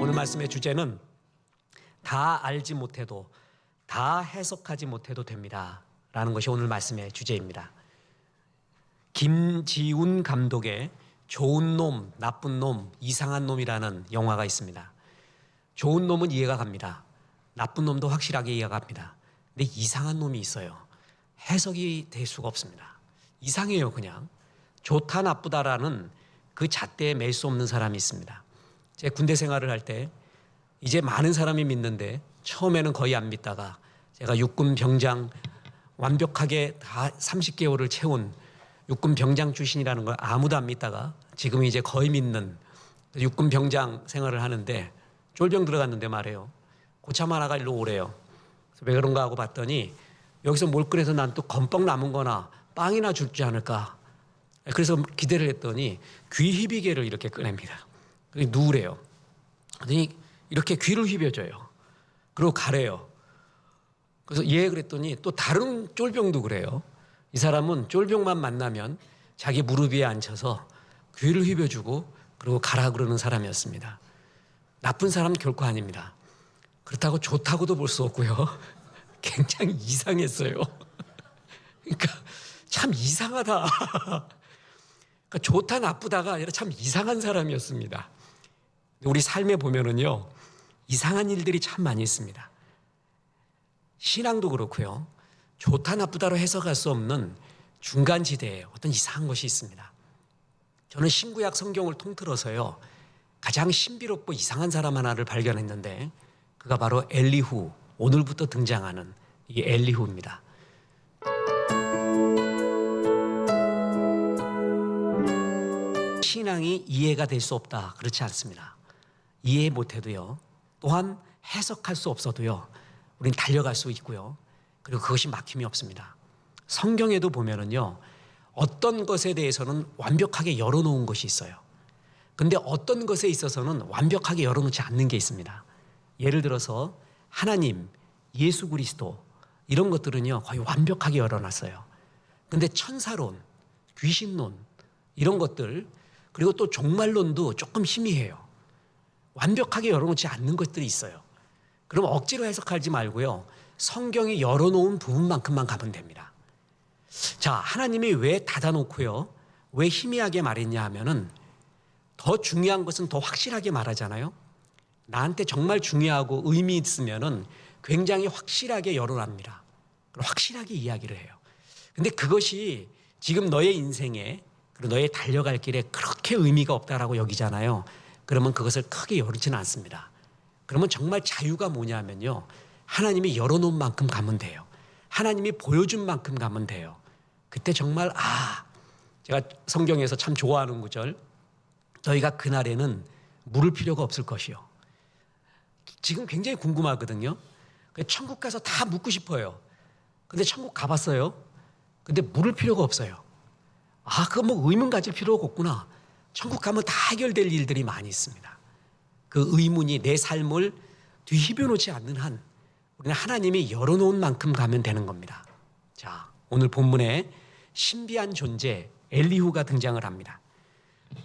오늘 말씀의 주제는 다 알지 못해도 다 해석하지 못해도 됩니다 라는 것이 오늘 말씀의 주제입니다. 김지훈 감독의 좋은 놈, 나쁜 놈, 이상한 놈이라는 영화가 있습니다. 좋은 놈은 이해가 갑니다. 나쁜 놈도 확실하게 이해가 갑니다. 근데 이상한 놈이 있어요. 해석이 될 수가 없습니다. 이상해요. 그냥 좋다 나쁘다라는 그 잣대에 맬 수 없는 사람이 있습니다. 제 군대 생활을 할 때 이제 많은 사람이 믿는데 처음에는 거의 안 믿다가 제가 육군 병장 완벽하게 다 30개월을 채운 육군 병장 출신이라는 걸 아무도 안 믿다가 지금 이제 거의 믿는 육군 병장 생활을 하는데 쫄병 들어갔는데 말이에요. 고참 하나가 일로 오래요. 그래서 왜 그런가 하고 봤더니 여기서 뭘 끓여서 난 또 건빵 남은 거나 빵이나 줄지 않을까. 그래서 기대를 했더니 귀희비개를 이렇게 꺼냅니다. 그게 누우래요. 그랬더니 이렇게 귀를 휘벼줘요. 그리고 가래요. 그래서 예 그랬더니 또 다른 쫄병도 그래요. 이 사람은 쫄병만 만나면 자기 무릎 위에 앉혀서 귀를 휘벼주고 그리고 가라 그러는 사람이었습니다. 나쁜 사람은 결코 아닙니다. 그렇다고 좋다고도 볼 수 없고요. 굉장히 이상했어요. 그러니까 참 이상하다. 그러니까 좋다 나쁘다가 아니라 참 이상한 사람이었습니다. 우리 삶에 보면은요, 이상한 일들이 참 많이 있습니다. 신앙도 그렇고요. 좋다 나쁘다로 해석할 수 없는 중간지대에 어떤 이상한 것이 있습니다. 저는 신구약 성경을 통틀어서요, 가장 신비롭고 이상한 사람 하나를 발견했는데 그가 바로 엘리후, 오늘부터 등장하는 이 엘리후입니다. 신앙이 이해가 될 수 없다. 그렇지 않습니다. 이해 못해도요. 또한 해석할 수 없어도요. 우린 달려갈 수 있고요. 그리고 그것이 막힘이 없습니다. 성경에도 보면은요. 어떤 것에 대해서는 완벽하게 열어놓은 것이 있어요. 근데 어떤 것에 있어서는 완벽하게 열어놓지 않는 게 있습니다. 예를 들어서 하나님, 예수 그리스도 이런 것들은요. 거의 완벽하게 열어놨어요. 근데 천사론, 귀신론 이런 것들 그리고 또 종말론도 조금 희미해요. 완벽하게 열어놓지 않는 것들이 있어요. 그럼 억지로 해석하지 말고요. 성경이 열어놓은 부분만큼만 가면 됩니다. 자, 하나님이 왜 닫아놓고요. 왜 희미하게 말했냐 하면은 더 중요한 것은 더 확실하게 말하잖아요. 나한테 정말 중요하고 의미 있으면은 굉장히 확실하게 열어납니다. 확실하게 이야기를 해요. 근데 그것이 지금 너의 인생에 그리고 너의 달려갈 길에 그렇게 의미가 없다라고 여기잖아요. 그러면 그것을 크게 열지는 않습니다. 그러면 정말 자유가 뭐냐면요. 하나님이 열어놓은 만큼 가면 돼요. 하나님이 보여준 만큼 가면 돼요. 그때 정말 제가 성경에서 참 좋아하는 구절 너희가 그날에는 물을 필요가 없을 것이요. 지금 굉장히 궁금하거든요. 천국 가서 다 묻고 싶어요. 근데 천국 가봤어요. 근데 물을 필요가 없어요. 그거 뭐 의문 가질 필요가 없구나. 천국 가면 다 해결될 일들이 많이 있습니다. 그 의문이 내 삶을 뒤집어 놓지 않는 한 우리는 하나님이 열어놓은 만큼 가면 되는 겁니다. 자, 오늘 본문에 신비한 존재 엘리후가 등장을 합니다.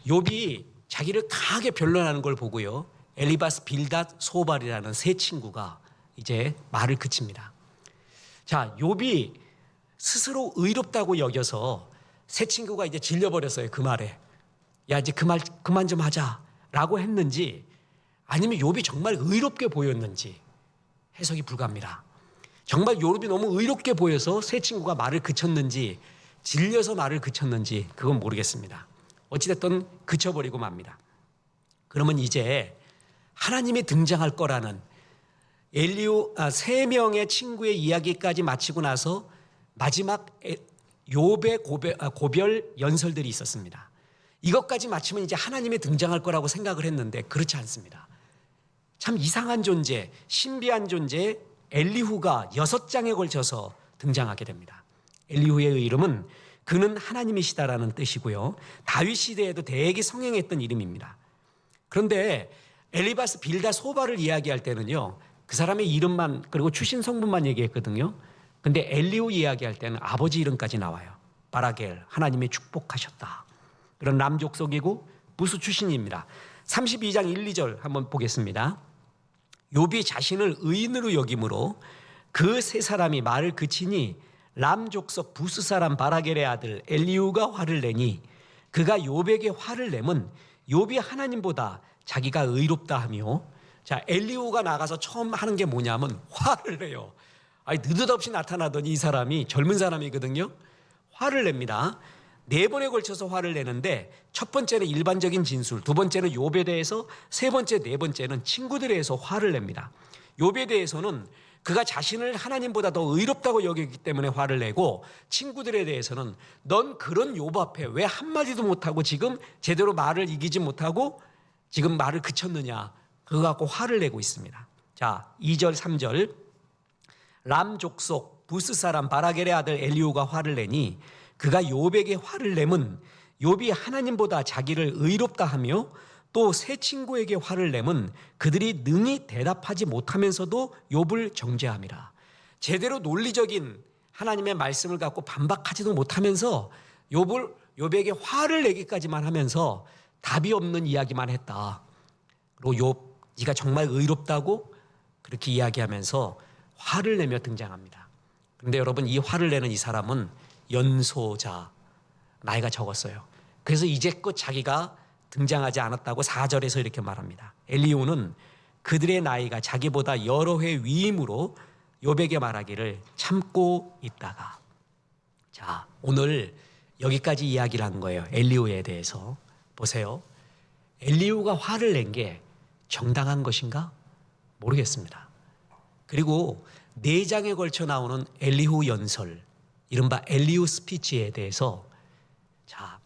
욥이 자기를 강하게 변론하는 걸 보고요. 엘리바스 빌닷 소발이라는 세 친구가 이제 말을 그칩니다. 자, 욥이 스스로 의롭다고 여겨서 세 친구가 이제 질려버렸어요. 그 말에. 야, 이제 그 말 그만 좀 하자라고 했는지 아니면 욥이 정말 의롭게 보였는지 해석이 불가합니다. 정말 욥이 너무 의롭게 보여서 세 친구가 말을 그쳤는지 질려서 말을 그쳤는지 그건 모르겠습니다. 어찌됐든 그쳐버리고 맙니다. 그러면 이제 하나님이 등장할 거라는 엘리후 세 명의 친구의 이야기까지 마치고 나서 마지막 욥의 고별 연설들이 있었습니다. 이것까지 마치면 이제 하나님이 등장할 거라고 생각을 했는데 그렇지 않습니다. 참 이상한 존재, 신비한 존재 엘리후가 6장에 걸쳐서 등장하게 됩니다. 엘리후의 이름은 그는 하나님이시다라는 뜻이고요. 다윗 시대에도 대개 성행했던 이름입니다. 그런데 엘리바스 빌다 소바를 이야기할 때는요. 그 사람의 이름만 그리고 출신 성분만 얘기했거든요. 근데 엘리후 이야기할 때는 아버지 이름까지 나와요. 바라겔, 하나님이 축복하셨다. 그런 남족속이고 부수 출신입니다. 32장 1, 2절 한번 보겠습니다. 욥이 자신을 의인으로 여김으로 그 세 사람이 말을 그치니 람 족속 부스 사람 바라겔의 아들 엘리후가 화를 내니 그가 욥에게 화를 내면 욥이 하나님보다 자기가 의롭다 하며, 자, 엘리후가 나가서 처음 하는 게 뭐냐면 화를 내요. 아니, 느닷없이 나타나더니 이 사람이 젊은 사람이거든요. 화를 냅니다. 4번에 걸쳐서 화를 내는데 첫 번째는 일반적인 진술, 두 번째는 욥에 대해서, 세 번째, 네 번째는 친구들에 대해서 화를 냅니다. 욥에 대해서는 그가 자신을 하나님보다 더 의롭다고 여기기 때문에 화를 내고, 친구들에 대해서는 넌 그런 욥 앞에 왜 한마디도 못하고 지금 제대로 말을 이기지 못하고 지금 말을 그쳤느냐, 그거 갖고 화를 내고 있습니다. 자, 2절 3절 람 족속 부스 사람 바라겔의 아들 엘리후가 화를 내니 그가 욥에게 화를 내면 욥이 하나님보다 자기를 의롭다 하며, 또 세 친구에게 화를 내면 그들이 능히 대답하지 못하면서도 욥을 정죄함이라. 제대로 논리적인 하나님의 말씀을 갖고 반박하지도 못하면서 욥에게 화를 내기까지만 하면서 답이 없는 이야기만 했다. 그리고 욥, 네가 정말 의롭다고 그렇게 이야기하면서 화를 내며 등장합니다. 그런데 여러분, 이 화를 내는 이 사람은 연소자, 나이가 적었어요. 그래서 이제껏 자기가 등장하지 않았다고 4절에서 이렇게 말합니다. 엘리후는 그들의 나이가 자기보다 여러 해 위임으로 욥에게 말하기를 참고 있다가, 자, 오늘 여기까지 이야기를 한 거예요. 엘리후에 대해서. 보세요. 엘리후가 화를 낸 게 정당한 것인가? 모르겠습니다. 그리고 4장에 걸쳐 나오는 엘리후 연설, 이른바 엘리후 스피치에 대해서, 자,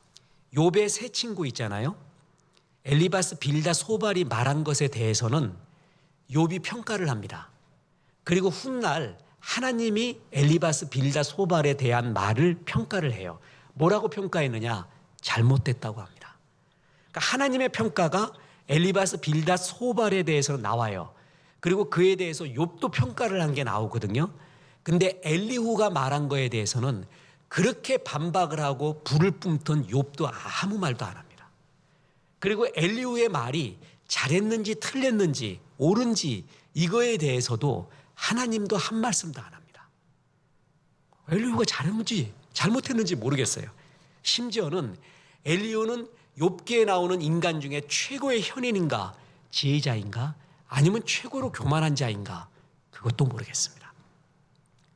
욥의 세 친구 있잖아요. 엘리바스, 빌다, 소발이 말한 것에 대해서는 욥이 평가를 합니다. 그리고 훗날 하나님이 엘리바스, 빌다, 소발에 대한 말을 평가를 해요. 뭐라고 평가했느냐? 잘못됐다고 합니다. 그러니까 하나님의 평가가 엘리바스, 빌다, 소발에 대해서 나와요. 그리고 그에 대해서 욥도 평가를 한 게 나오거든요. 근데 엘리후가 말한 거에 대해서는 그렇게 반박을 하고 불을 뿜던 욥도 아무 말도 안 합니다. 그리고 엘리후의 말이 잘했는지 틀렸는지 옳은지 이거에 대해서도 하나님도 한 말씀도 안 합니다. 엘리후가 잘했는지 잘못했는지 모르겠어요. 심지어는 엘리후는 욥기에 나오는 인간 중에 최고의 현인인가, 지혜자인가, 아니면 최고로 교만한 자인가, 그것도 모르겠습니다.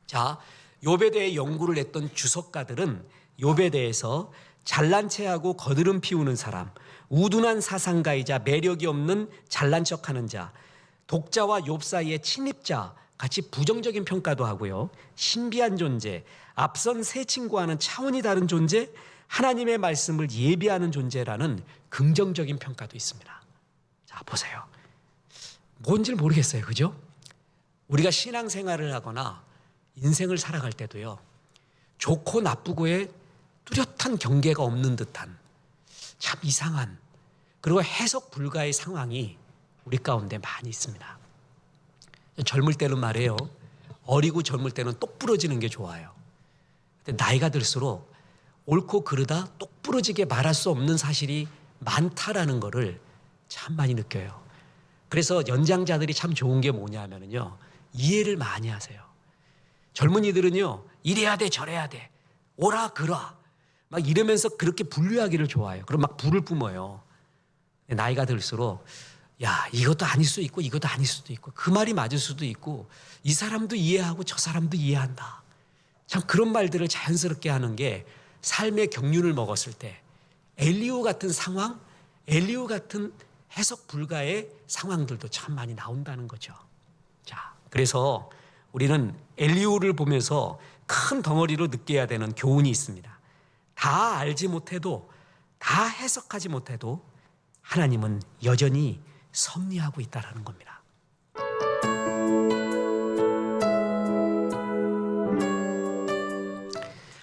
자, 욥에 대해 연구를 했던 주석가들은 욥에 대해서 잘난 체하고 거드름 피우는 사람, 우둔한 사상가이자 매력이 없는 잘난 척하는 자, 독자와 욥 사이의 침입자 같이 부정적인 평가도 하고요. 신비한 존재, 앞선 세 친구와는 차원이 다른 존재, 하나님의 말씀을 예비하는 존재라는 긍정적인 평가도 있습니다. 자, 보세요. 뭔지를 모르겠어요. 그죠? 우리가 신앙생활을 하거나 인생을 살아갈 때도요, 좋고 나쁘고의 뚜렷한 경계가 없는 듯한 참 이상한, 그리고 해석 불가의 상황이 우리 가운데 많이 있습니다. 젊을 때는 말이에요, 어리고 젊을 때는 똑 부러지는 게 좋아요. 근데 나이가 들수록 옳고 그르다 똑 부러지게 말할 수 없는 사실이 많다라는 거를 참 많이 느껴요. 그래서 연장자들이 참 좋은 게 뭐냐면요, 이해를 많이 하세요. 젊은이들은요, 이래야 돼 저래야 돼 오라 그라 막 이러면서 그렇게 분류하기를 좋아해요. 그럼 막 불을 뿜어요. 나이가 들수록 야, 이것도 아닐 수 있고 이것도 아닐 수도 있고 그 말이 맞을 수도 있고 이 사람도 이해하고 저 사람도 이해한다. 참 그런 말들을 자연스럽게 하는 게 삶의 경륜을 먹었을 때 엘리후 같은 상황, 엘리후 같은 해석 불가의 상황들도 참 많이 나온다는 거죠. 자, 그래서 우리는 엘리후를 보면서 큰 덩어리로 느껴야 되는 교훈이 있습니다. 다 알지 못해도, 다 해석하지 못해도 하나님은 여전히 섭리하고 있다는 겁니다.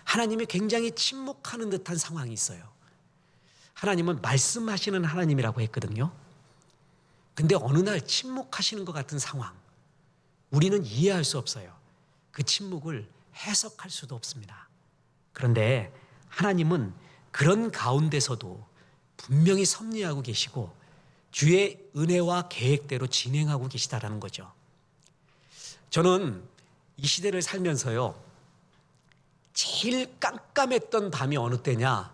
하나님이 굉장히 침묵하는 듯한 상황이 있어요. 하나님은 말씀하시는 하나님이라고 했거든요. 근데 어느 날 침묵하시는 것 같은 상황, 우리는 이해할 수 없어요. 그 침묵을 해석할 수도 없습니다. 그런데 하나님은 그런 가운데서도 분명히 섭리하고 계시고 주의 은혜와 계획대로 진행하고 계시다라는 거죠. 저는 이 시대를 살면서요, 제일 깜깜했던 밤이 어느 때냐?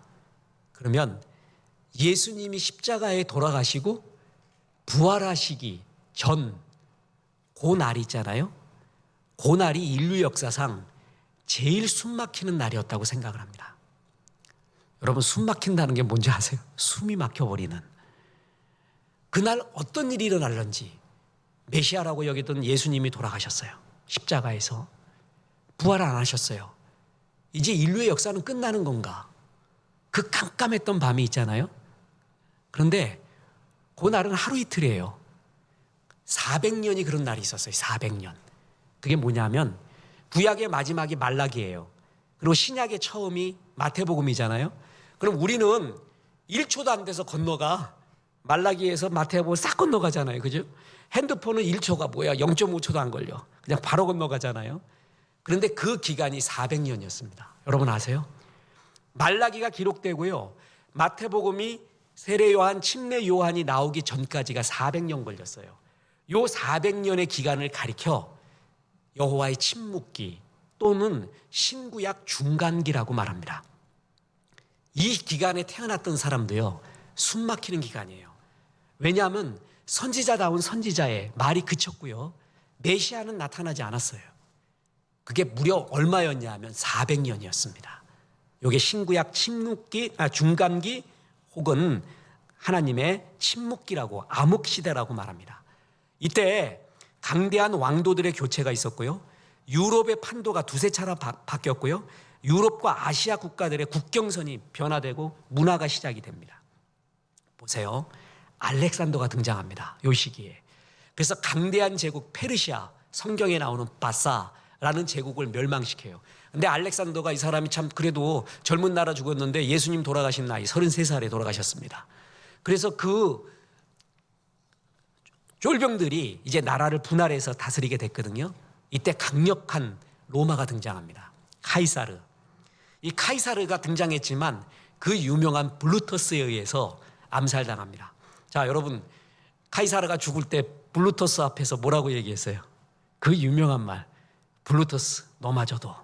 그러면 예수님이 십자가에 돌아가시고 부활하시기 전 그 날이 있잖아요. 그 날이 인류 역사상 제일 숨막히는 날이었다고 생각을 합니다. 여러분, 숨 막힌다는 게 뭔지 아세요? 숨이 막혀버리는. 그날 어떤 일이 일어날는지, 메시아라고 여기던 예수님이 돌아가셨어요. 십자가에서. 부활 안 하셨어요. 이제 인류의 역사는 끝나는 건가? 그 깜깜했던 밤이 있잖아요. 그런데 그 날은 하루 이틀이에요. 400년이 그런 날이 있었어요. 400년. 그게 뭐냐면 구약의 마지막이 말라기예요. 그리고 신약의 처음이 마태복음이잖아요. 그럼 우리는 1초도 안 돼서 건너가. 말라기에서 마태복음 싹 건너가잖아요. 그죠? 핸드폰은 1초가 뭐야? 0.5초도 안 걸려. 그냥 바로 건너가잖아요. 그런데 그 기간이 400년이었습니다. 여러분 아세요? 말라기가 기록되고요, 마태복음이 세례 요한, 침례 요한이 나오기 전까지가 400년 걸렸어요. 요 400년의 기간을 가리켜 여호와의 침묵기 또는 신구약 중간기라고 말합니다. 이 기간에 태어났던 사람도요, 숨 막히는 기간이에요. 왜냐하면 선지자다운 선지자의 말이 그쳤고요, 메시아는 나타나지 않았어요. 그게 무려 얼마였냐 하면 400년이었습니다. 이게 신구약 중간기 혹은 하나님의 침묵기라고, 암흑시대라고 말합니다. 이때 강대한 왕도들의 교체가 있었고요, 유럽의 판도가 두세 차례 바뀌었고요, 유럽과 아시아 국가들의 국경선이 변화되고 문화가 시작이 됩니다. 보세요. 알렉산더가 등장합니다. 이 시기에. 그래서 강대한 제국 페르시아, 성경에 나오는 바사라는 제국을 멸망시켜요. 근데 알렉산더가, 이 사람이 참 그래도 젊은 나라 죽었는데 예수님 돌아가신 나이 33살에 돌아가셨습니다. 그래서 그 쫄병들이 이제 나라를 분할해서 다스리게 됐거든요. 이때 강력한 로마가 등장합니다. 카이사르. 이 카이사르가 등장했지만 그 유명한 블루터스에 의해서 암살당합니다. 자, 여러분, 카이사르가 죽을 때 블루터스 앞에서 뭐라고 얘기했어요? 그 유명한 말, 블루터스 너마저도.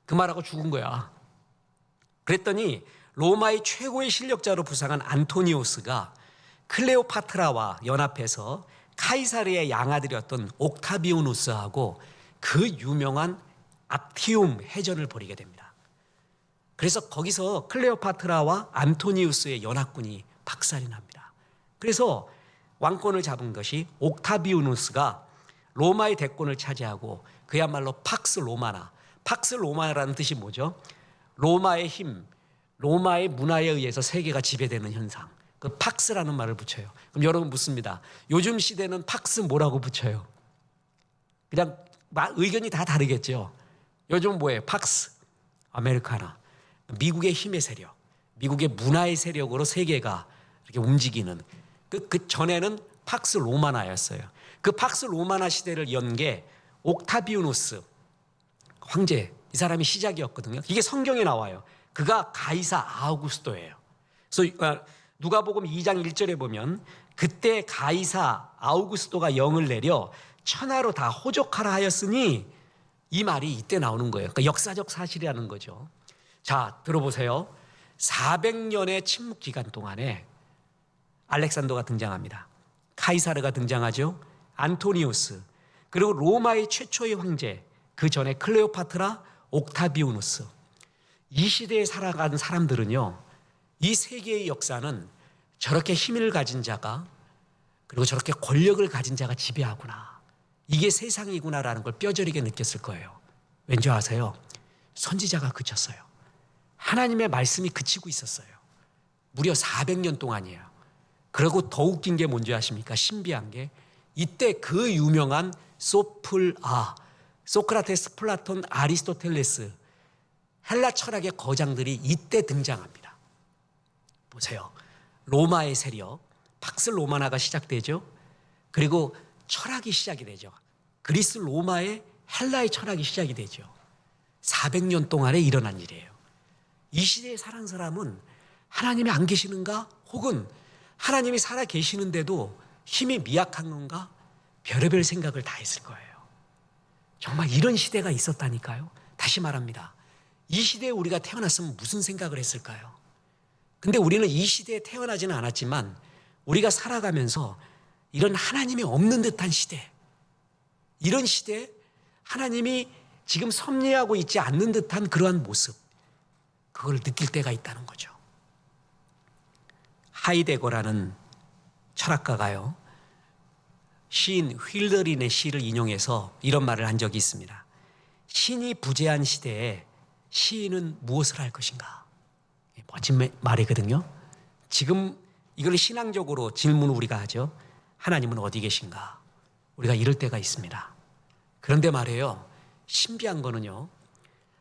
그 말하고 죽은 거야. 그랬더니 로마의 최고의 실력자로 부상한 안토니우스가 클레오파트라와 연합해서 카이사르의 양아들이었던 옥타비우누스하고 그 유명한 악티움 해전을 벌이게 됩니다. 그래서 거기서 클레오파트라와 안토니우스의 연합군이 박살이 납니다. 그래서 왕권을 잡은 것이 옥타비우누스가 로마의 대권을 차지하고 그야말로 팍스 로마나, 팍스 로마라는 뜻이 뭐죠? 로마의 힘, 로마의 문화에 의해서 세계가 지배되는 현상. 그 팍스라는 말을 붙여요. 그럼 여러분 묻습니다. 요즘 시대는 팍스 뭐라고 붙여요? 그냥 의견이 다 다르겠죠. 요즘 뭐예요? 팍스, 아메리카나. 미국의 힘의 세력, 미국의 문화의 세력으로 세계가 이렇게 움직이는. 그 전에는 팍스 로마나였어요. 그 팍스 로마나 시대를 연 게 옥타비우누스 황제, 이 사람이 시작이었거든요. 이게 성경에 나와요. 그가 가이사 아우구스토예요. 그래서 누가복음 2장 1절에 보면 그때 가이사 아우구스토가 영을 내려 천하로 다 호족하라 하였으니, 이 말이 이때 나오는 거예요. 그러니까 역사적 사실이라는 거죠. 자, 들어보세요. 400년의 침묵 기간 동안에 알렉산더가 등장합니다. 카이사르가 등장하죠. 안토니우스, 그리고 로마의 최초의 황제, 그 전에 클레오파트라, 옥타비우누스. 이 시대에 살아가는 사람들은요, 이 세계의 역사는 저렇게 힘을 가진 자가, 그리고 저렇게 권력을 가진 자가 지배하구나, 이게 세상이구나라는 걸 뼈저리게 느꼈을 거예요. 왠지 아세요? 선지자가 그쳤어요. 하나님의 말씀이 그치고 있었어요. 무려 400년 동안이에요. 그리고 더 웃긴 게 뭔지 아십니까? 신비한 게, 이때 그 유명한 소크라테스, 플라톤, 아리스토텔레스, 헬라 철학의 거장들이 이때 등장합니다. 보세요. 로마의 세력, 팍스 로마나가 시작되죠. 그리고 철학이 시작이 되죠. 그리스 로마의 헬라의 철학이 시작이 되죠. 400년 동안에 일어난 일이에요. 이 시대에 사는 사람은 하나님이 안 계시는가? 혹은 하나님이 살아 계시는데도 힘이 미약한 건가? 별의별 생각을 다 했을 거예요. 정말 이런 시대가 있었다니까요. 다시 말합니다. 이 시대에 우리가 태어났으면 무슨 생각을 했을까요? 근데 우리는 이 시대에 태어나지는 않았지만 우리가 살아가면서 이런 하나님이 없는 듯한 시대, 이런 시대에 하나님이 지금 섭리하고 있지 않는 듯한 그러한 모습, 그걸 느낄 때가 있다는 거죠. 하이데거라는 철학가가요, 시인 휠더린의 시를 인용해서 이런 말을 한 적이 있습니다. 신이 부재한 시대에 시인은 무엇을 할 것인가? 멋진 말이거든요. 지금 이걸 신앙적으로 질문을 우리가 하죠. 하나님은 어디 계신가? 우리가 이럴 때가 있습니다. 그런데 말이에요, 신비한 거는요,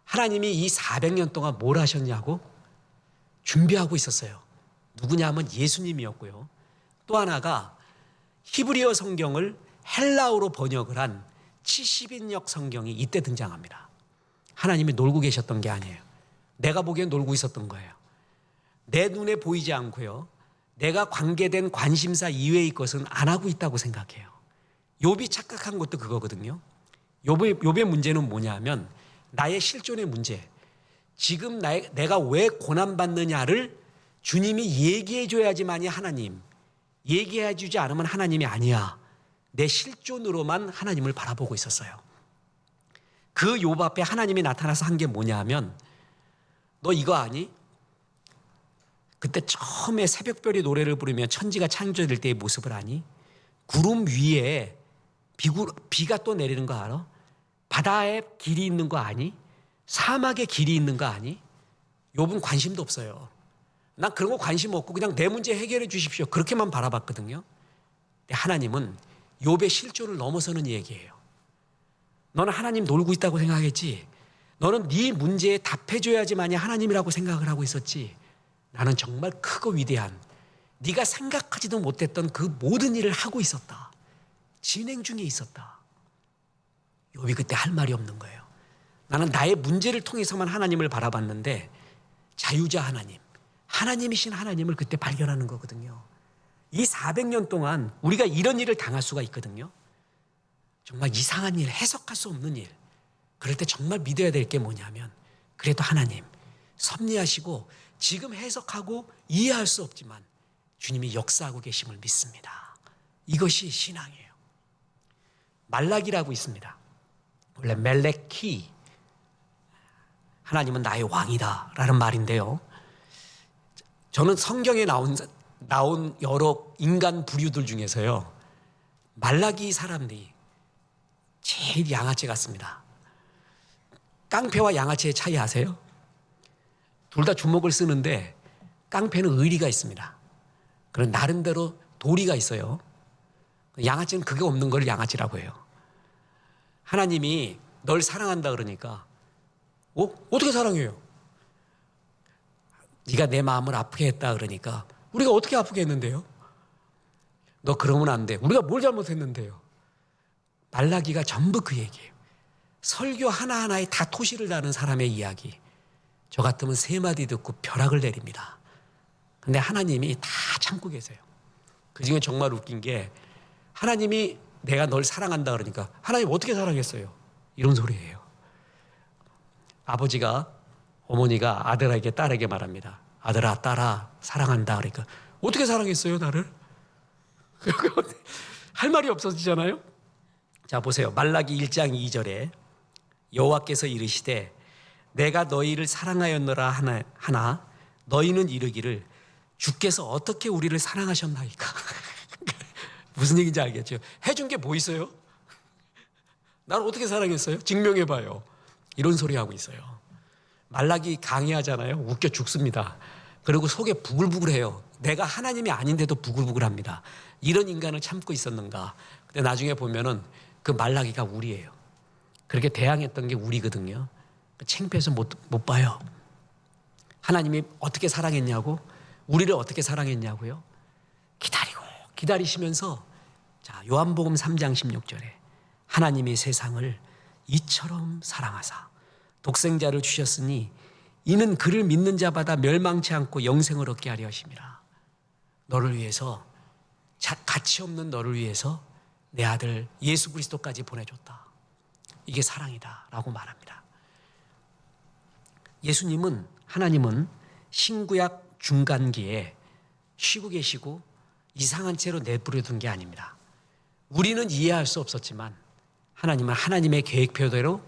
하나님이 이 400년 동안 뭘 하셨냐고? 준비하고 있었어요. 누구냐 하면 예수님이었고요. 또 하나가 히브리어 성경을 헬라어로 번역을 한 70인역 성경이 이때 등장합니다. 하나님이 놀고 계셨던 게 아니에요. 내가 보기엔 놀고 있었던 거예요. 내 눈에 보이지 않고요, 내가 관계된 관심사 이외의 것은 안 하고 있다고 생각해요. 욥이 착각한 것도 그거거든요. 욥의 문제는 뭐냐면 나의 실존의 문제, 지금 내가 왜 고난받느냐를 주님이 얘기해 줘야지만이 하나님, 얘기해 주지 않으면 하나님이 아니야. 내 실존으로만 하나님을 바라보고 있었어요. 그 욥 앞에 하나님이 나타나서 한 게 뭐냐 하면, 너 이거 아니? 그때 처음에 새벽별이 노래를 부르며 천지가 창조될 때의 모습을 아니? 구름 위에 비가 또 내리는 거 알아? 바다에 길이 있는 거 아니? 사막에 길이 있는 거 아니? 욥은 관심도 없어요. 난 그런 거 관심 없고 그냥 내 문제 해결해 주십시오, 그렇게만 바라봤거든요. 근데 하나님은 욥의 실존을 넘어서는 얘기예요. 너는 하나님 놀고 있다고 생각했지? 너는 네 문제에 답해줘야지만이 하나님이라고 생각을 하고 있었지? 나는 정말 크고 위대한, 네가 생각하지도 못했던 그 모든 일을 하고 있었다. 진행 중에 있었다. 욥이 그때 할 말이 없는 거예요. 나는 나의 문제를 통해서만 하나님을 바라봤는데 자유자 하나님, 하나님이신 하나님을 그때 발견하는 거거든요. 이 400년 동안 우리가 이런 일을 당할 수가 있거든요. 정말 이상한 일, 해석할 수 없는 일. 그럴 때 정말 믿어야 될 게 뭐냐면, 그래도 하나님 섭리하시고 지금 해석하고 이해할 수 없지만 주님이 역사하고 계심을 믿습니다. 이것이 신앙이에요. 말라기라고 있습니다. 원래 멜레키, 하나님은 나의 왕이다 라는 말인데요, 저는 성경에 나온 여러 인간 부류들 중에서요, 말라기 사람들이 제일 양아치 같습니다. 깡패와 양아치의 차이 아세요? 둘 다 주먹을 쓰는데 깡패는 의리가 있습니다. 그런 나름대로 도리가 있어요. 양아치는 그게 없는 걸 양아치라고 해요. 하나님이 널 사랑한다 그러니까 어떻게 사랑해요? 네가 내 마음을 아프게 했다 그러니까 우리가 어떻게 아프게 했는데요? 너 그러면 안 돼. 우리가 뭘 잘못했는데요? 말라기가 전부 그 얘기예요. 설교 하나하나에 다 토시를 다는 사람의 이야기. 저 같으면 3마디 듣고 벼락을 내립니다. 근데 하나님이 다 참고 계세요. 그중에 정말 웃긴 게, 하나님이 내가 널 사랑한다 그러니까 하나님 어떻게 사랑했어요? 이런 소리예요. 아버지가, 어머니가 아들에게 딸에게 말합니다. 아들아, 딸아, 사랑한다 그러니까 어떻게 사랑했어요 나를? 할 말이 없어지잖아요. 자 보세요. 말라기 1장 2절에 여호와께서 이르시되 내가 너희를 사랑하였노라 하나 너희는 이르기를 주께서 어떻게 우리를 사랑하셨나이까. 무슨 얘기인지 알겠죠? 해준 게 뭐 있어요? 나를 어떻게 사랑했어요? 증명해봐요. 이런 소리 하고 있어요. 말라기 강의하잖아요. 웃겨 죽습니다. 그리고 속에 부글부글해요. 내가 하나님이 아닌데도 부글부글합니다. 이런 인간을 참고 있었는가. 근데 나중에 보면은 그 말라기가 우리예요. 그렇게 대항했던 게 우리거든요. 창피해서 못 봐요. 하나님이 어떻게 사랑했냐고? 우리를 어떻게 사랑했냐고요? 기다리시면서, 자, 요한복음 3장 16절에 하나님이 세상을 이처럼 사랑하사 독생자를 주셨으니 이는 그를 믿는 자마다 멸망치 않고 영생을 얻게 하려 하심이라. 너를 위해서, 가치 없는 너를 위해서 내 아들 예수 그리스도까지 보내줬다. 이게 사랑이다 라고 말합니다. 예수님은, 하나님은 신구약 중간기에 쉬고 계시고 이상한 채로 내버려둔 게 아닙니다. 우리는 이해할 수 없었지만 하나님은 하나님의 계획표대로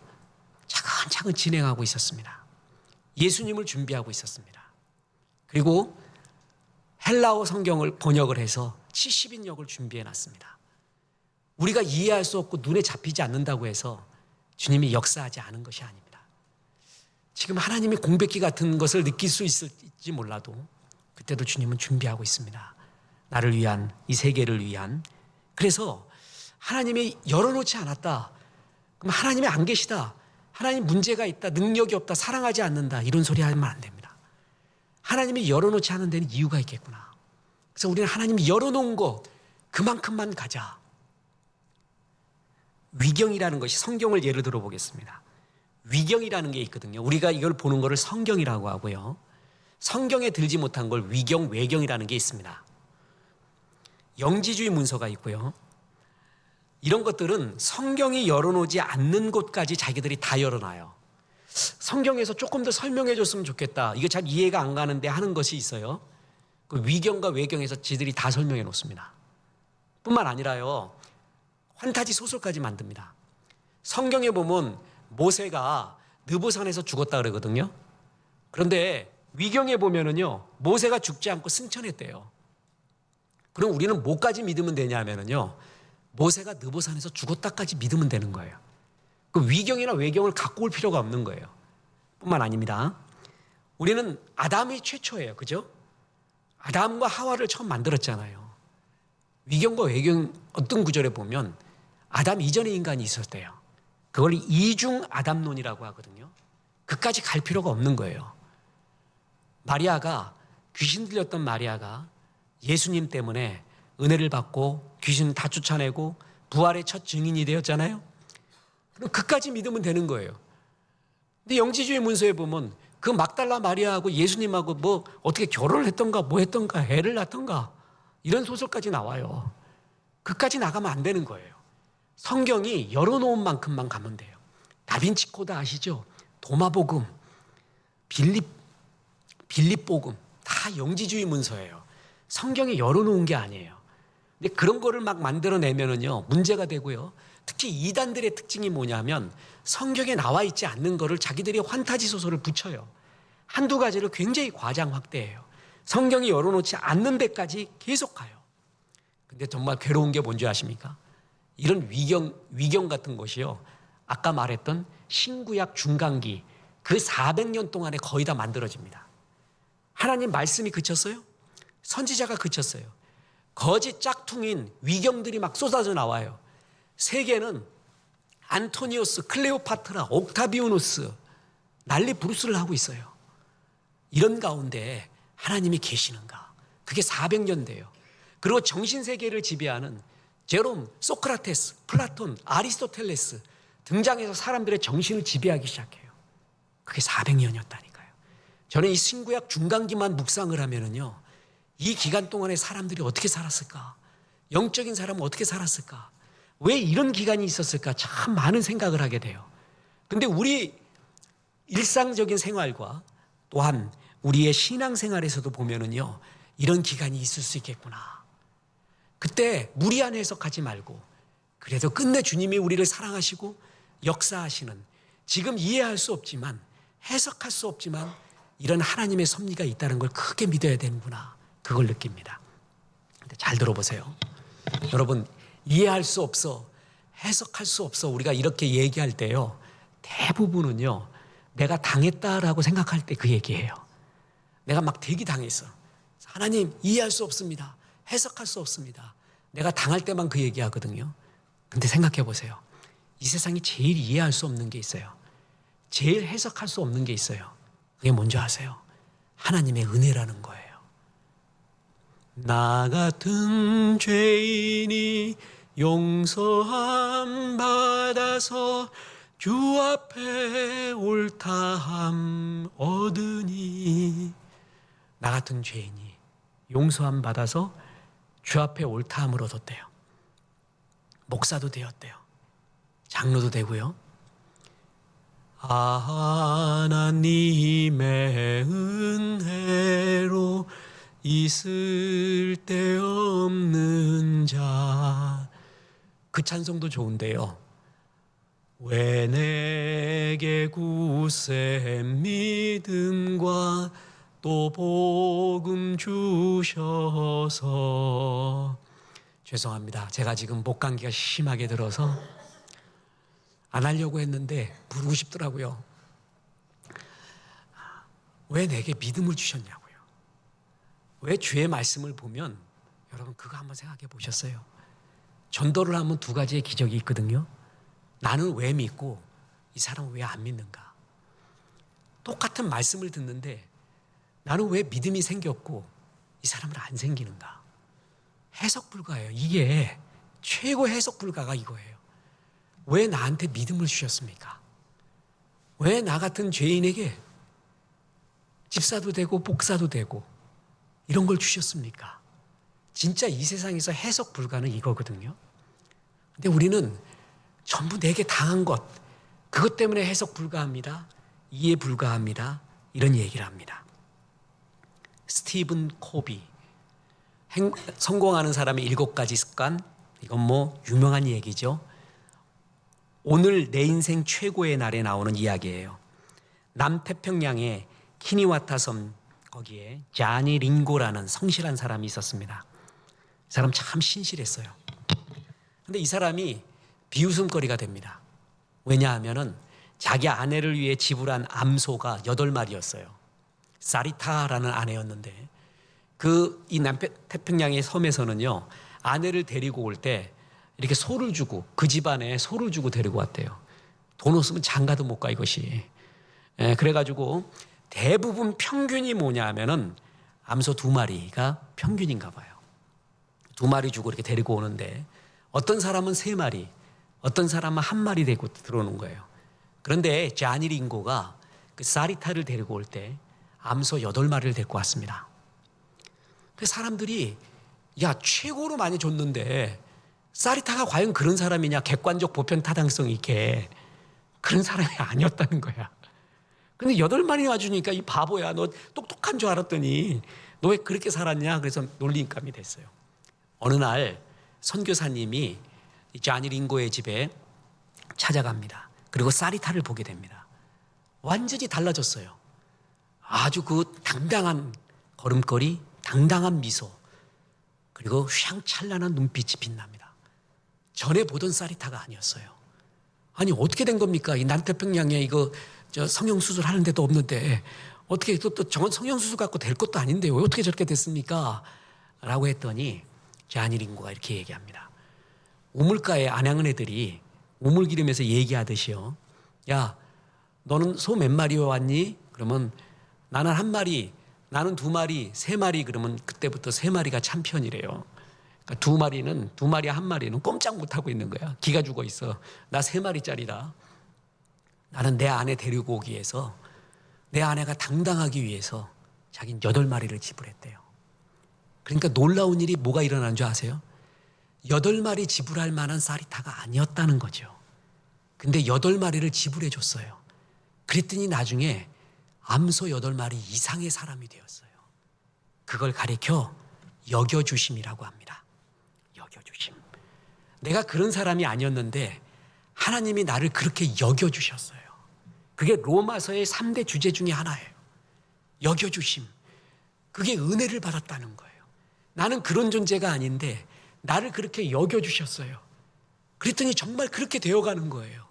차근차근 진행하고 있었습니다. 예수님을 준비하고 있었습니다. 그리고 헬라어 성경을 번역을 해서 70인역을 준비해 놨습니다. 우리가 이해할 수 없고 눈에 잡히지 않는다고 해서 주님이 역사하지 않은 것이 아닙니다. 지금 하나님의 공백기 같은 것을 느낄 수 있을지 몰라도 그때도 주님은 준비하고 있습니다. 나를 위한, 이 세계를 위한. 그래서 하나님이 열어놓지 않았다. 그럼 하나님이 안 계시다. 하나님 문제가 있다. 능력이 없다. 사랑하지 않는다. 이런 소리 하면 안 됩니다. 하나님이 열어놓지 않은 데는 이유가 있겠구나. 그래서 우리는 하나님이 열어놓은 것 그만큼만 가자. 위경이라는 것이, 성경을 예를 들어 보겠습니다. 위경이라는 게 있거든요. 우리가 이걸 보는 것을 성경이라고 하고요. 성경에 들지 못한 걸 위경, 외경이라는 게 있습니다. 영지주의 문서가 있고요. 이런 것들은 성경이 열어놓지 않는 곳까지 자기들이 다 열어놔요. 성경에서 조금 더 설명해 줬으면 좋겠다. 이거 잘 이해가 안 가는데 하는 것이 있어요. 그 위경과 외경에서 지들이 다 설명해 놓습니다. 뿐만 아니라요, 환타지 소설까지 만듭니다. 성경에 보면 모세가 느보산에서 죽었다 그러거든요. 그런데 위경에 보면은요, 모세가 죽지 않고 승천했대요. 그럼 우리는 뭐까지 믿으면 되냐면은요, 모세가 느보산에서 죽었다까지 믿으면 되는 거예요. 그 위경이나 외경을 갖고 올 필요가 없는 거예요. 뿐만 아닙니다. 우리는 아담이 최초예요. 그죠? 아담과 하와를 처음 만들었잖아요. 위경과 외경 어떤 구절에 보면 아담 이전의 인간이 있었대요. 그걸 이중 아담론이라고 하거든요. 그까지 갈 필요가 없는 거예요. 마리아가, 귀신 들렸던 마리아가 예수님 때문에 은혜를 받고 귀신 다 쫓아내고 부활의 첫 증인이 되었잖아요. 그럼 그까지 믿으면 되는 거예요. 근데 영지주의 문서에 보면 그 막달라 마리아하고 예수님하고 뭐 어떻게 결혼을 했던가 뭐 했던가 애를 낳던가 이런 소설까지 나와요. 그까지 나가면 안 되는 거예요. 성경이 열어놓은 만큼만 가면 돼요. 다빈치 코드 아시죠? 도마복음, 빌립복음 다 영지주의 문서예요. 성경이 열어놓은 게 아니에요. 근데 그런 거를 막 만들어내면은요, 문제가 되고요. 특히 이단들의 특징이 뭐냐면 성경에 나와 있지 않는 거를 자기들이 환타지 소설을 붙여요. 한두 가지를 굉장히 과장 확대해요. 성경이 열어놓지 않는 데까지 계속 가요. 근데 정말 괴로운 게 뭔지 아십니까? 이런 위경 같은 것이요, 아까 말했던 신구약 중간기 그 400년 동안에 거의 다 만들어집니다. 하나님 말씀이 그쳤어요? 선지자가 그쳤어요. 거짓 짝퉁인 위경들이 막 쏟아져 나와요. 세계는 안토니오스, 클레오파트라, 옥타비우누스 난리 부르스를 하고 있어요. 이런 가운데 하나님이 계시는가? 그게 400년 돼요. 그리고 정신세계를 지배하는 제롬, 소크라테스, 플라톤, 아리스토텔레스 등장해서 사람들의 정신을 지배하기 시작해요. 그게 400년이었다니까요. 저는 이 신구약 중간기만 묵상을 하면은요, 이 기간 동안에 사람들이 어떻게 살았을까? 영적인 사람은 어떻게 살았을까? 왜 이런 기간이 있었을까? 참 많은 생각을 하게 돼요. 근데 우리 일상적인 생활과 또한 우리의 신앙생활에서도 보면은요, 이런 기간이 있을 수 있겠구나. 그때 무리한 해석하지 말고 그래도 끝내 주님이 우리를 사랑하시고 역사하시는, 지금 이해할 수 없지만 해석할 수 없지만 이런 하나님의 섭리가 있다는 걸 크게 믿어야 되는구나. 그걸 느낍니다. 근데 잘 들어보세요. 여러분, 이해할 수 없어, 해석할 수 없어 우리가 이렇게 얘기할 때요, 대부분은요, 내가 당했다라고 생각할 때 그 얘기예요. 내가 막 되게 당했어. 하나님 이해할 수 없습니다. 해석할 수 없습니다. 내가 당할 때만 그 얘기하거든요. 근데 생각해 보세요. 이 세상에 제일 이해할 수 없는 게 있어요. 제일 해석할 수 없는 게 있어요. 그게 뭔지 아세요? 하나님의 은혜라는 거예요. 나 같은 죄인이 용서함 받아서 주 앞에 옳다함 얻으니, 나 같은 죄인이 용서함 받아서 주 앞에 옳다함을 얻었대요. 목사도 되었대요. 장로도 되고요. 하나님의 은혜로 있을 데 없는 자. 그 찬송도 좋은데요. 왜 내게 굳세 믿음과 또 복음 주셔서. 죄송합니다. 제가 지금 목 감기가 심하게 들어서 안 하려고 했는데 부르고 싶더라고요. 왜 내게 믿음을 주셨냐고요. 왜 주의 말씀을 보면, 여러분 그거 한번 생각해 보셨어요? 전도를 하면 두 가지의 기적이 있거든요. 나는 왜 믿고 이 사람은 왜 안 믿는가. 똑같은 말씀을 듣는데 나는 왜 믿음이 생겼고 이 사람은 안 생기는가. 해석 불가예요. 이게 최고 해석 불가가 이거예요. 왜 나한테 믿음을 주셨습니까? 왜 나 같은 죄인에게 집사도 되고 목사도 되고 이런 걸 주셨습니까? 진짜 이 세상에서 해석 불가는 이거거든요. 근데 우리는 전부 내게 당한 것, 그것 때문에 해석 불가합니다. 이해 불가합니다. 이런 얘기를 합니다. 스티븐 코비, 성공하는 사람의 7가지 습관, 이건 뭐 유명한 얘기죠. 오늘 내 인생 최고의 날에 나오는 이야기예요. 남태평양의 키니와타 섬 거기에 자니 링고라는 성실한 사람이 있었습니다. 이 사람 참 신실했어요. 근데 이 사람이 비웃음거리가 됩니다. 왜냐하면은 자기 아내를 위해 지불한 암소가 8마리였어요. 사리타라는 아내였는데 이 남태평양의 섬에서는요, 아내를 데리고 올 때 이렇게 소를 주고, 그 집안에 소를 주고 데리고 왔대요. 돈 없으면 장가도 못 가, 이것이. 그래가지고 대부분 평균이 뭐냐 하면은 암소 2마리가 평균인가 봐요. 2마리 주고 이렇게 데리고 오는데 어떤 사람은 3마리, 어떤 사람은 1마리 데리고 들어오는 거예요. 그런데 자니 링고가 그 사리타를 데리고 올 때 암소 8마리를 데리고 왔습니다. 그 사람들이 야, 최고로 많이 줬는데 사리타가 과연 그런 사람이냐, 객관적 보편 타당성 있게 그런 사람이 아니었다는 거야. 근데 8마리 와주니까 이 바보야, 너 똑똑한 줄 알았더니 너 왜 그렇게 살았냐, 그래서 놀림감이 됐어요. 어느 날 선교사님이 자니 링고의 집에 찾아갑니다. 그리고 사리타를 보게 됩니다. 완전히 달라졌어요. 아주 그 당당한 걸음걸이, 당당한 미소, 그리고 휘황찬란한 눈빛이 빛납니다. 전에 보던 사리타가 아니었어요. 아니 어떻게 된 겁니까? 이 남태평양에 이거 성형수술 하는 데도 없는데 어떻게 또 성형수술 갖고 될 것도 아닌데 왜 어떻게 저렇게 됐습니까? 라고 했더니 자니 링고가 이렇게 얘기합니다. 우물가에 안양은 애들이 우물기름에서 얘기하듯이요. 야, 너는 소 몇 마리 왔니? 그러면 나는 1마리, 나는 2마리, 3마리, 그러면 그때부터 3마리가 참편이래요. 그러니까 2마리는, 2마리 1마리는 꼼짝 못하고 있는 거야. 기가 죽어 있어. 나 3마리짜리다. 나는 내 아내 데리고 오기 위해서, 내 아내가 당당하기 위해서 자기는 8마리를 지불했대요. 그러니까 놀라운 일이 뭐가 일어난 줄 아세요? 8마리 지불할 만한 사리타가 아니었다는 거죠. 근데 8마리를 지불해 줬어요. 그랬더니 나중에 암소 8마리 이상의 사람이 되었어요. 그걸 가리켜 여겨주심이라고 합니다. 여겨주심. 내가 그런 사람이 아니었는데 하나님이 나를 그렇게 여겨주셨어요. 그게 로마서의 3대 주제 중에 하나예요. 여겨주심. 그게 은혜를 받았다는 거예요. 나는 그런 존재가 아닌데 나를 그렇게 여겨주셨어요. 그랬더니 정말 그렇게 되어가는 거예요.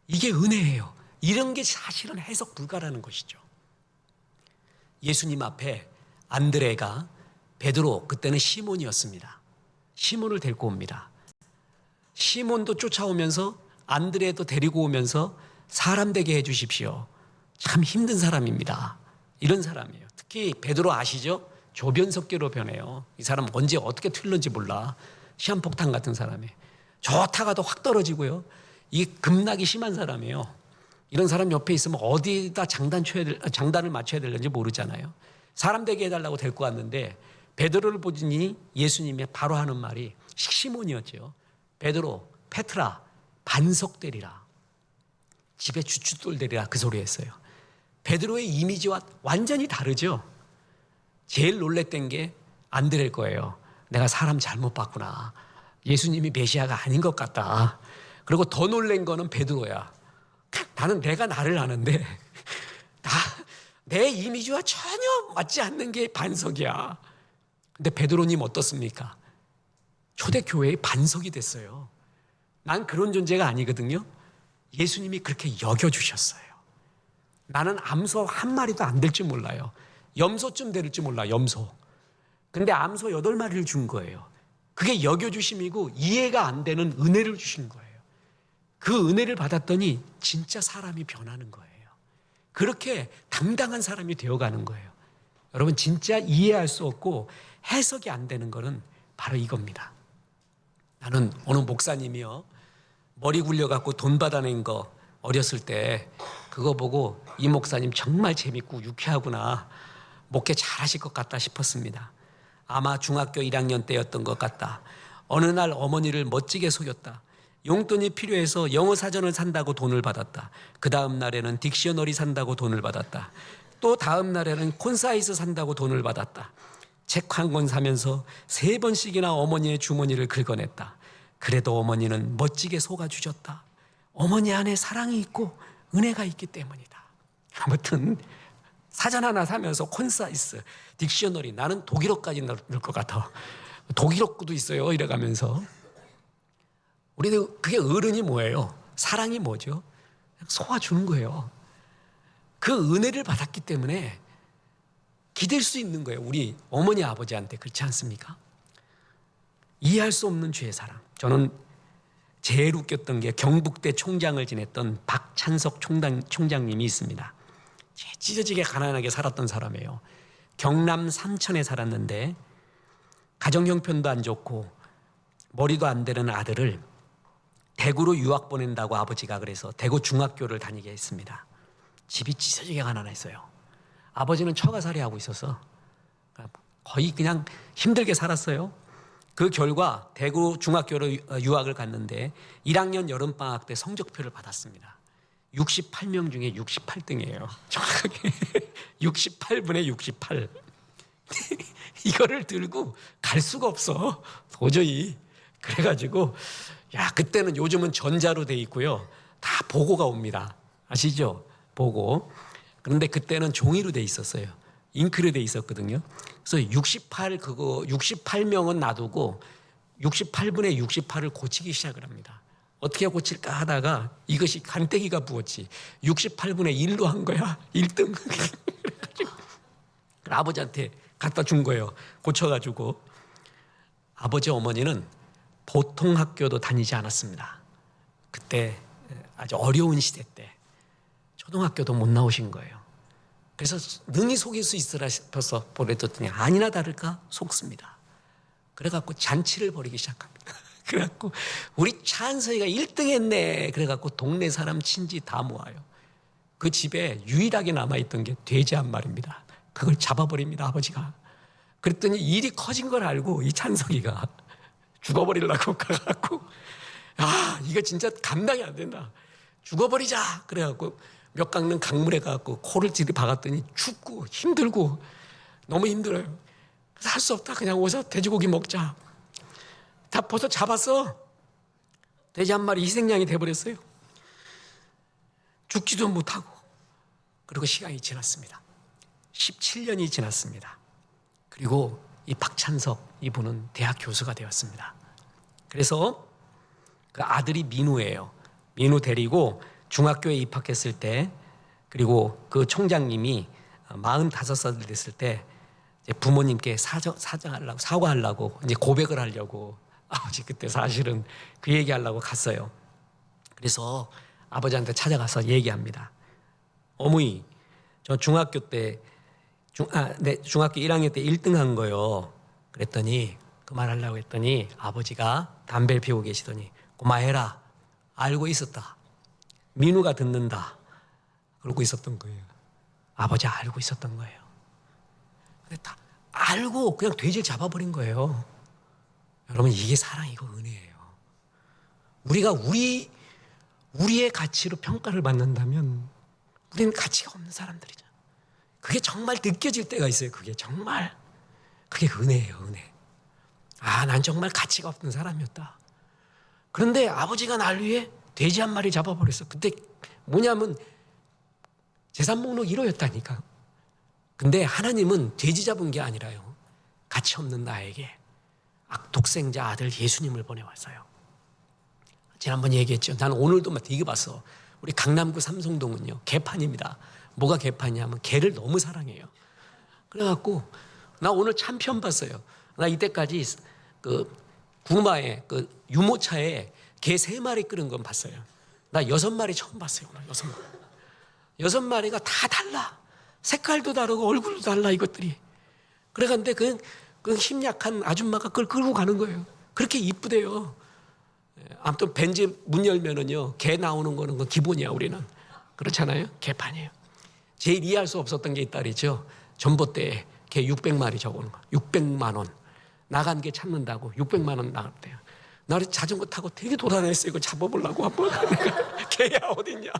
이게 은혜예요. 이런 게 사실은 해석 불가라는 것이죠. 예수님 앞에 안드레가, 베드로, 그때는 시몬이었습니다. 시몬을 데리고 옵니다. 시몬도 쫓아오면서 안드레도 데리고 오면서 사람 되게 해주십시오. 참 힘든 사람입니다. 이런 사람이에요. 특히 베드로 아시죠? 조변석계로 변해요. 이 사람 언제 어떻게 튈는지 몰라. 시한폭탄 같은 사람이에요. 좋다가도 확 떨어지고요. 이게 급락이 심한 사람이에요. 이런 사람 옆에 있으면 어디다 장단을 맞춰야 될는지 모르잖아요. 사람 되게 해달라고 데리고 왔는데 베드로를 보니 예수님이 바로 하는 말이 시몬이었죠. 베드로, 페트라, 반석되리라. 집에 주춧돌 되리라 그 소리였어요. 베드로의 이미지와 완전히 다르죠. 제일 놀랬던 게 안드레일 거예요. 내가 사람 잘못 봤구나. 예수님이 메시아가 아닌 것 같다. 그리고 더 놀란 거는 베드로야. 나는 내가 나를 아는데 내 이미지와 전혀 맞지 않는 게 반석이야. 근데 베드로님 어떻습니까? 초대교회의 반석이 됐어요. 난 그런 존재가 아니거든요. 예수님이 그렇게 여겨주셨어요. 나는 암소 한 마리도 안 될 줄 몰라요. 염소쯤 될 줄 몰라, 염소. 근데 암소 8마리를 준 거예요. 그게 여겨주심이고 이해가 안 되는 은혜를 주신 거예요. 그 은혜를 받았더니 진짜 사람이 변하는 거예요. 그렇게 당당한 사람이 되어가는 거예요. 여러분, 진짜 이해할 수 없고 해석이 안 되는 거는 바로 이겁니다. 나는 어느 목사님이요, 머리 굴려갖고 돈 받아낸 거 어렸을 때 그거 보고 이 목사님 정말 재밌고 유쾌하구나, 목회 잘하실 것 같다 싶었습니다. 아마 중학교 1학년 때였던 것 같다. 어느 날 어머니를 멋지게 속였다. 용돈이 필요해서 영어 사전을 산다고 돈을 받았다. 그 다음 날에는 딕셔너리 산다고 돈을 받았다. 또 다음 날에는 콘사이즈 산다고 돈을 받았다. 책 한 권 사면서 3번씩이나 어머니의 주머니를 긁어냈다. 그래도 어머니는 멋지게 속아주셨다. 어머니 안에 사랑이 있고 은혜가 있기 때문이다. 아무튼 사전 하나 사면서 콘사이즈, 딕셔너리, 나는 독일어까지 넣을 것 같아. 독일어도 있어요 이래가면서. 우리는 그게 어른이 뭐예요? 사랑이 뭐죠? 속아주는 거예요. 그 은혜를 받았기 때문에 기댈 수 있는 거예요. 우리 어머니 아버지한테. 그렇지 않습니까? 이해할 수 없는 주의 사랑. 저는 제일 웃겼던 게 경북대 총장을 지냈던 박찬석 총장님이 있습니다. 찢어지게 가난하게 살았던 사람이에요. 경남 삼천에 살았는데 가정 형편도 안 좋고 머리도 안 되는 아들을 대구로 유학 보낸다고 아버지가 그래서 대구 중학교를 다니게 했습니다. 집이 찢어지게 가난했어요. 아버지는 처가살이 하고 있어서 거의 그냥 힘들게 살았어요. 그 결과 대구 중학교로 유학을 갔는데 1학년 여름방학 때 성적표를 받았습니다. 68명 중에 68등이에요. 정확하게 68분의 68. 이거를 들고 갈 수가 없어, 도저히. 그래가지고 그때는, 요즘은 전자로 돼 있고요, 다 보고가 옵니다. 아시죠? 보고. 그런데 그때는 종이로 돼 있었어요. 잉크로 돼 있었거든요. 그래서 68명은 놔두고 68분의 68을 고치기 시작을 합니다. 어떻게 고칠까 하다가 이것이 간때기가 부었지. 68분의 1로 한 거야. 1등. 아버지한테 갖다 준 거예요. 고쳐가지고. 아버지 어머니는 보통 학교도 다니지 않았습니다. 그때 아주 어려운 시대 때 초등학교도 못 나오신 거예요. 그래서 능히 속일 수 있으라 싶어서 보내줬더니 아니나 다를까 속습니다. 그래갖고 잔치를 벌이기 시작합니다. 그래갖고 우리 찬서이가 1등 했네. 그래갖고 동네 사람 친지 다 모아요. 그 집에 유일하게 남아있던 게 돼지 한 마리입니다. 그걸 잡아버립니다, 아버지가. 그랬더니 일이 커진 걸 알고 이 찬석이가 죽어버리려고 가갖고, 이거 진짜 감당이 안 된다, 죽어버리자. 그래갖고 몇 강릉 강물에 가갖고 코를 찌르 박았더니 춥고 힘들고 너무 힘들어요. 그래서 할 수 없다, 그냥 오서 돼지고기 먹자. 다 벌써 잡았어. 돼지 한 마리 희생양이 돼버렸어요. 죽지도 못하고. 그리고 시간이 지났습니다. 17년이 지났습니다. 그리고 이 박찬석 이분은 대학 교수가 되었습니다. 그래서 그 아들이 민우예요. 민우 데리고 중학교에 입학했을 때, 그리고 그 총장님이 45살 됐을 때 이제 부모님께 사과하려고 이제 고백을 하려고 아버지 그때 사실은 그 얘기하려고 갔어요. 그래서 아버지한테 찾아가서 얘기합니다. 어머니, 저 중학교 1학년 때 1등 한 거요. 그랬더니 그만하려고 했더니 아버지가 담배를 피우고 계시더니 그만해라. 알고 있었다. 민우가 듣는다. 그러고 있었던 거예요. 아버지 알고 있었던 거예요. 근데 알고 그냥 돼지를 잡아버린 거예요. 여러분, 이게 사랑이고 은혜예요. 우리가 우리의 가치로 평가를 받는다면 우리는 가치가 없는 사람들이죠. 그게 정말 느껴질 때가 있어요. 그게 은혜예요, 은혜. 난 정말 가치가 없는 사람이었다. 그런데 아버지가 날 위해 돼지 한 마리 잡아버렸어. 그때 뭐냐면 재산 목록 1호였다니까. 근데 하나님은 돼지 잡은 게 아니라요, 가치 없는 나에게 독생자 아들 예수님을 보내왔어요. 지난번 얘기했죠. 나는 오늘도 막 되게 봤어. 우리 강남구 삼성동은요, 개판입니다. 뭐가 개판이냐면 개를 너무 사랑해요. 그래갖고 나 오늘 참편 봤어요. 나 이때까지 그 구마에 그 유모차에 개 3마리 끓은 건 봤어요. 나 6마리 처음 봤어요. 오늘 6마리. 6마리가 다 달라. 색깔도 다르고 얼굴도 달라, 이것들이. 그래가는데 그 힘 약한 아줌마가 그걸 끌고 가는 거예요. 그렇게 이쁘대요. 아무튼 벤지 문 열면은요, 개 나오는 거는 그 기본이야, 우리는. 그렇잖아요? 개판이에요. 제일 이해할 수 없었던 게 있다 그랬죠. 전봇대에 개 600마리 적어놓은 거. 600만 원. 나간 개 찾는다고 600만 원 나갔대요. 나를 자전거 타고 되게 돌아다녔어요. 이거 잡아보려고 한번. 내가 개야 어딨냐.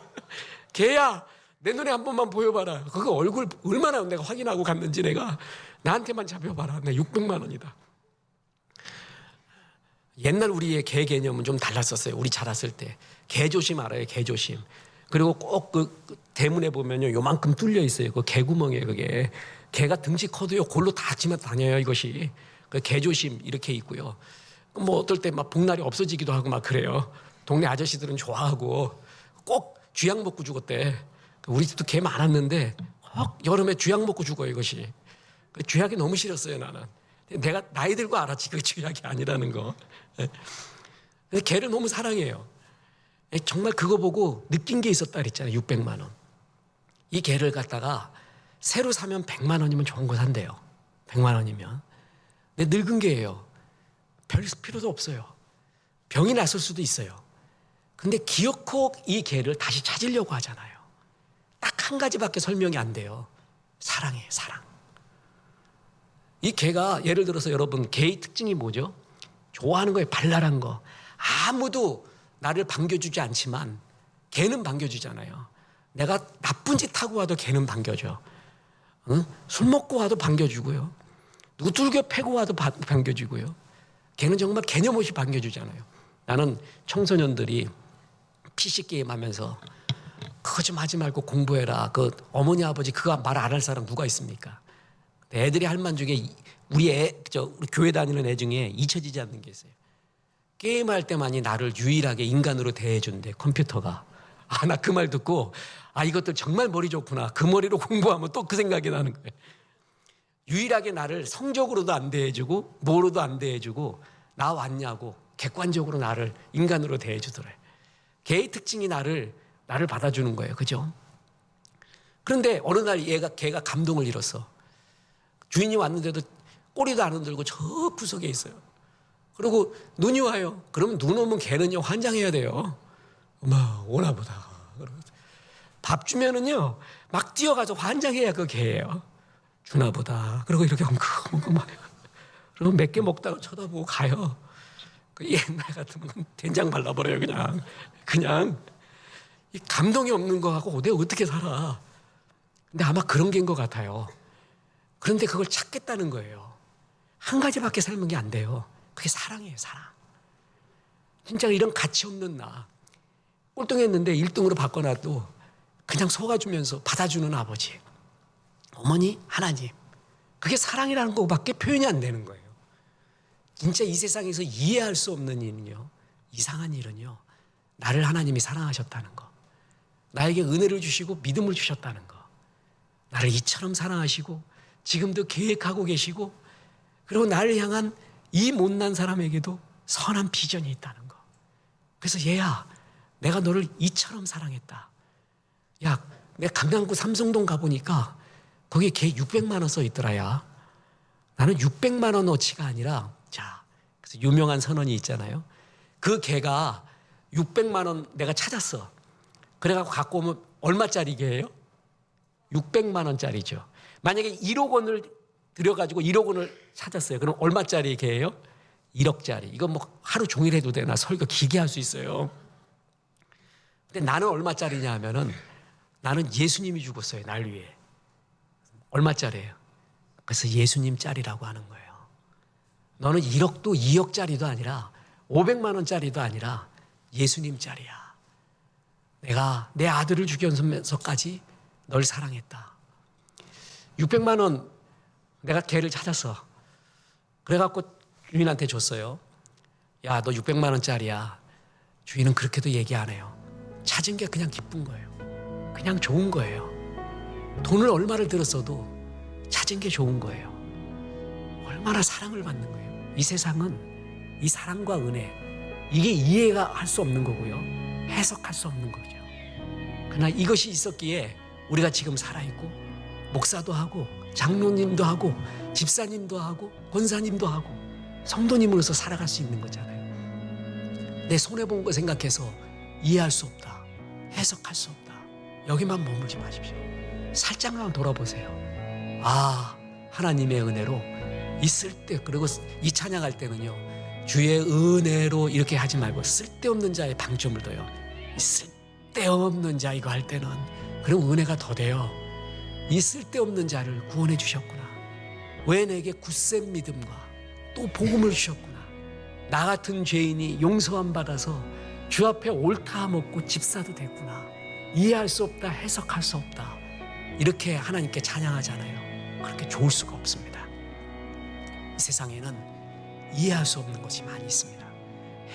개야 내 눈에 한 번만 보여봐라. 그거 얼굴 얼마나 내가 확인하고 갔는지 내가 나한테만 잡혀봐라. 내 600만 원이다. 옛날 우리의 개 개념은 좀 달랐었어요. 우리 자랐을 때. 개조심 알아요? 개조심. 그리고 꼭 그 대문에 보면요, 요만큼 뚫려 있어요. 그 개구멍이에요, 그게. 개가 등치 커도요, 골로 다 치며 다녀요, 이것이. 그 개조심 이렇게 있고요. 뭐 어떨 때 막 복날이 없어지기도 하고 막 그래요. 동네 아저씨들은 좋아하고 꼭 쥐약 먹고 죽었대. 우리 집도 개 많았는데 꼭 여름에 쥐약 먹고 죽어요, 이것이. 그 쥐약이 너무 싫었어요, 나는. 내가 나이 들고 알았지, 그게 쥐약이 아니라는 거. 근데 개를 너무 사랑해요. 정말 그거 보고 느낀 게 있었다 그랬잖아요. 600만 원. 이 개를 갖다가 새로 사면 100만 원이면 좋은 거 산대요. 100만 원이면. 근데 늙은 개예요. 별 필요도 없어요. 병이 났을 수도 있어요. 근데 기어코 이 개를 다시 찾으려고 하잖아요. 딱 한 가지밖에 설명이 안 돼요. 사랑이에요, 사랑. 이 개가 예를 들어서 여러분, 개의 특징이 뭐죠? 좋아하는 거에 발랄한 거. 아무도 나를 반겨주지 않지만 개는 반겨주잖아요. 내가 나쁜 짓 하고 와도 개는 반겨줘. 응? 술 먹고 와도 반겨주고요. 누구 뚫겨 패고 와도 반겨주고요. 걔는 정말 개념 없이 반겨주잖아요. 나는 청소년들이 PC게임 하면서 그거 좀 하지 말고 공부해라. 그 어머니 아버지 그거 말 안 할 사람 누가 있습니까? 애들이 할 만 중에 우리 교회 다니는 애 중에 잊혀지지 않는 게 있어요. 게임할 때만이 나를 유일하게 인간으로 대해준대, 컴퓨터가. 나 그 말 듣고 이것들 정말 머리 좋구나. 그 머리로 공부하면 또 그 생각이 나는 거예요. 유일하게 나를 성적으로도 안 대해주고 뭐로도 안 대해주고 나 왔냐고 객관적으로 나를 인간으로 대해주더래. 개의 특징이 나를 받아주는 거예요. 그죠? 그런데 어느 날 걔가 감동을 잃었어. 주인이 왔는데도 꼬리도 안 흔들고 저 구석에 있어요. 그리고 눈이 와요. 그러면 눈 오면 개는요, 환장해야 돼요. 엄마 오나 보다. 밥 주면은요, 막 뛰어가서 환장해야 그 개예요. 주나 보다. 그리고 이렇게 엉큼엉큼 와요. 그리고 몇 개 먹다가 쳐다보고 가요. 그 옛날 같으면 된장 발라버려요, 그냥. 이 감동이 없는 거 하고 내가 어떻게 살아. 근데 아마 그런 게인 것 같아요. 그런데 그걸 찾겠다는 거예요. 한 가지밖에 삶은 게 안 돼요. 그게 사랑이에요, 사랑. 진짜 이런 가치 없는 나. 꼴등했는데 1등으로 바꿔놔도 그냥 속아주면서 받아주는 아버지. 어머니, 하나님. 그게 사랑이라는 것밖에 표현이 안 되는 거예요. 진짜 이 세상에서 이해할 수 없는 일은요, 이상한 일은요, 나를 하나님이 사랑하셨다는 거. 나에게 은혜를 주시고 믿음을 주셨다는 거. 나를 이처럼 사랑하시고 지금도 계획하고 계시고 그리고 나를 향한 이 못난 사람에게도 선한 비전이 있다는 거. 그래서 얘야, 내가 너를 이처럼 사랑했다. 야, 내가 강남구 삼성동 가보니까 거기 개 600만 원 써 있더라. 야, 나는 600만 원어치가 아니라, 자, 그래서 유명한 선언이 있잖아요. 그 개가 600만 원 내가 찾았어. 그래갖고 갖고 오면 얼마짜리 개예요? 600만 원짜리죠. 만약에 1억 원을 들여가지고 1억 원을 찾았어요. 그럼 얼마짜리 개예요? 1억짜리. 이거 뭐 하루 종일 해도 되나 설교 길게 할 수 있어요. 근데 나는 얼마짜리냐 하면은 나는 예수님이 죽었어요. 날 위해. 얼마짜리예요? 그래서 예수님 짜리라고 하는 거예요. 너는 1억도 2억짜리도 아니라 500만 원짜리도 아니라 예수님 짜리야. 내가 내 아들을 죽여면서까지 널 사랑했다. 600만 원 내가 개를 찾았어. 그래갖고 주인한테 줬어요. 야, 너 600만 원짜리야. 주인은 그렇게도 얘기 안 해요. 찾은 게 그냥 기쁜 거예요. 그냥 좋은 거예요. 돈을 얼마를 들었어도 찾은 게 좋은 거예요. 얼마나 사랑을 받는 거예요. 이 세상은 이 사랑과 은혜, 이게 이해가 할 수 없는 거고요. 해석할 수 없는 거죠. 그러나 이것이 있었기에 우리가 지금 살아있고 목사도 하고 장로님도 하고 집사님도 하고 권사님도 하고 성도님으로서 살아갈 수 있는 거잖아요. 내 손해본 거 생각해서 이해할 수 없다. 해석할 수 없다. 여기만 머물지 마십시오. 살짝만 돌아보세요. 아, 하나님의 은혜로 있을 때, 그리고 이 찬양할 때는요, 주의 은혜로 이렇게 하지 말고 쓸데없는 자의 방점을 둬요. 이 쓸데없는 자 이거 할 때는 그럼 은혜가 더 돼요. 이 쓸데없는 자를 구원해 주셨구나. 왜 내게 굳센 믿음과 또 복음을 주셨구나. 나 같은 죄인이 용서함 받아서 주 앞에 옳다 먹고 집사도 됐구나. 이해할 수 없다, 해석할 수 없다. 이렇게 하나님께 찬양하잖아요. 그렇게 좋을 수가 없습니다. 이 세상에는 이해할 수 없는 것이 많이 있습니다.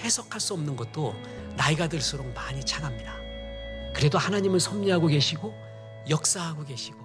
해석할 수 없는 것도 나이가 들수록 많이 차갑니다. 그래도 하나님은 섭리하고 계시고 역사하고 계시고